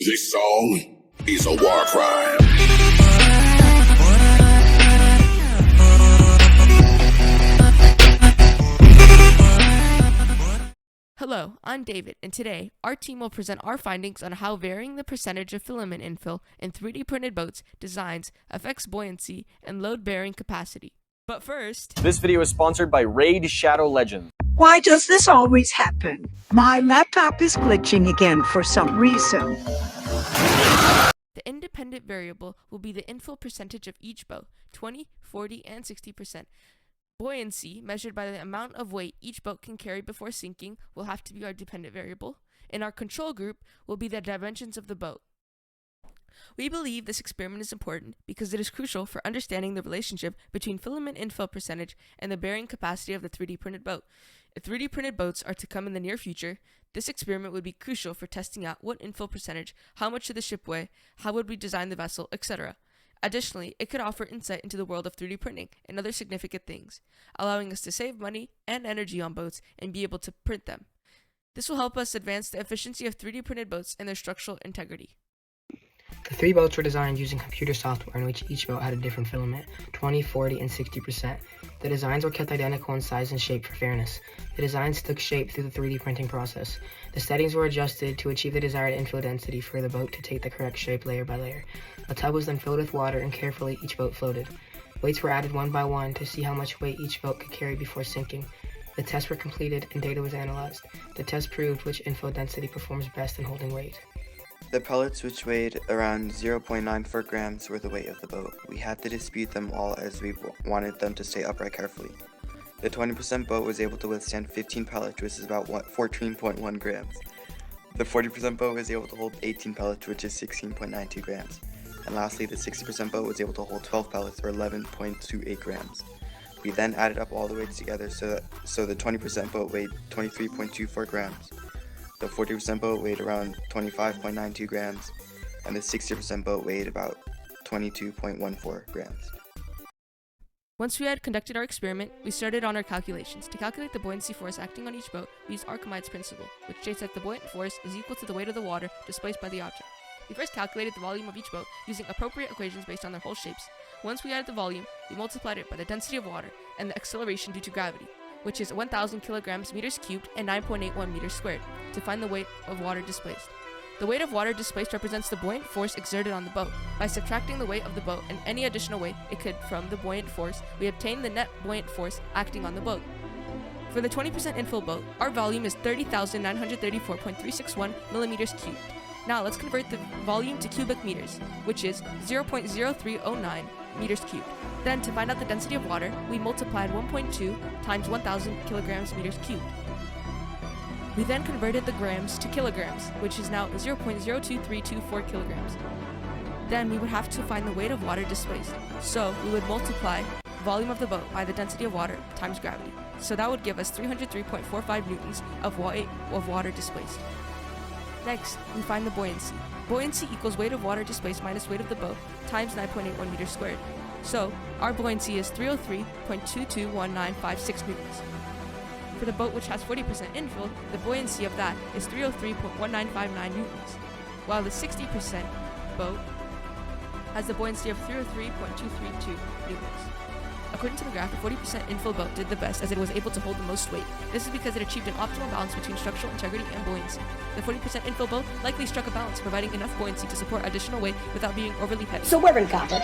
This song is a war crime. Hello, I'm David, and today, our team will present our findings on how varying the percentage of filament infill in 3D printed boats designs affects buoyancy and load-bearing capacity. But first, This video is sponsored by Raid Shadow Legends. Why does this always happen? My laptop is glitching again for some reason. the independent variable will be the infill percentage of each boat, 20, 40, and 60%. Buoyancy, measured by the amount of weight each boat can carry before sinking, will have to be our dependent variable, and our control group will be the dimensions of the boat. We believe this experiment is important because it is crucial for understanding the relationship between filament infill percentage and the bearing capacity of the 3D printed boat. If 3D printed boats are to come in the near future, this experiment would be crucial for testing out what infill percentage, how much should the ship weigh, how would we design the vessel, etc. Additionally, it could offer insight into the world of 3D printing and other significant things, allowing us to save money and energy on boats and be able to print them. This will help us advance the efficiency of 3D printed boats and their structural integrity. The three boats were designed using computer software in which each boat had a different filament, 20, 40, and 60%. The designs were kept identical in size and shape for fairness. The designs took shape through the 3D printing process. The settings were adjusted to achieve the desired infill density for the boat to take the correct shape layer by layer. A tub was then filled with water and carefully each boat floated. Weights were added one by one to see how much weight each boat could carry before sinking. The tests were completed and data was analyzed. The test proved which infill density performs best in holding weight. The pellets, which weighed around 0.94 grams, were the weight of the boat. We had to dispute them all as we wanted them to stay upright carefully. The 20% boat was able to withstand 15 pellets, which is about 14.1 grams. The 40% boat was able to hold 18 pellets, which is 16.92 grams. And lastly, the 60% boat was able to hold 12 pellets, or 11.28 grams. We then added up all the weights together so the 20% boat weighed 23.24 grams. The 40% boat weighed around 25.92 grams, and the 60% boat weighed about 22.14 grams. Once we had conducted our experiment, we started on our calculations. To calculate the buoyancy force acting on each boat, we used Archimedes' principle, which states that the buoyant force is equal to the weight of the water displaced by the object. We first calculated the volume of each boat using appropriate equations based on their whole shapes. Once we added the volume, we multiplied it by the density of water and the acceleration due to gravity, which is 1,000 kilograms meters cubed and 9.81 meters squared, to find the weight of water displaced. The weight of water displaced represents the buoyant force exerted on the boat. By subtracting the weight of the boat and any additional weight it could from the buoyant force, we obtain the net buoyant force acting on the boat. For the 20% infill boat, our volume is 30,934.361 millimeters cubed. Now let's convert the volume to cubic meters, which is 0.0309 meters cubed. Then, to find out the density of water, we multiplied 1.2 times 1,000 kilograms meters cubed. We then converted the grams to kilograms, which is now 0.02324 kilograms. Then we would have to find the weight of water displaced. So we would multiply volume of the boat by the density of water times gravity. So that would give us 303.45 newtons of weight of water displaced. Next, we find the buoyancy. Buoyancy equals weight of water displaced minus weight of the boat times 9.81 meters squared. So, our buoyancy is 303.221956 newtons. For the boat which has 40% infill, the buoyancy of that is 303.1959 newtons, while the 60% boat has the buoyancy of 303.232 newtons. According to the graph, the 40% infill boat did the best as it was able to hold the most weight. This is because it achieved an optimal balance between structural integrity and buoyancy. The 40% infill boat likely struck a balance, providing enough buoyancy to support additional weight without being overly heavy. So we're incompetent.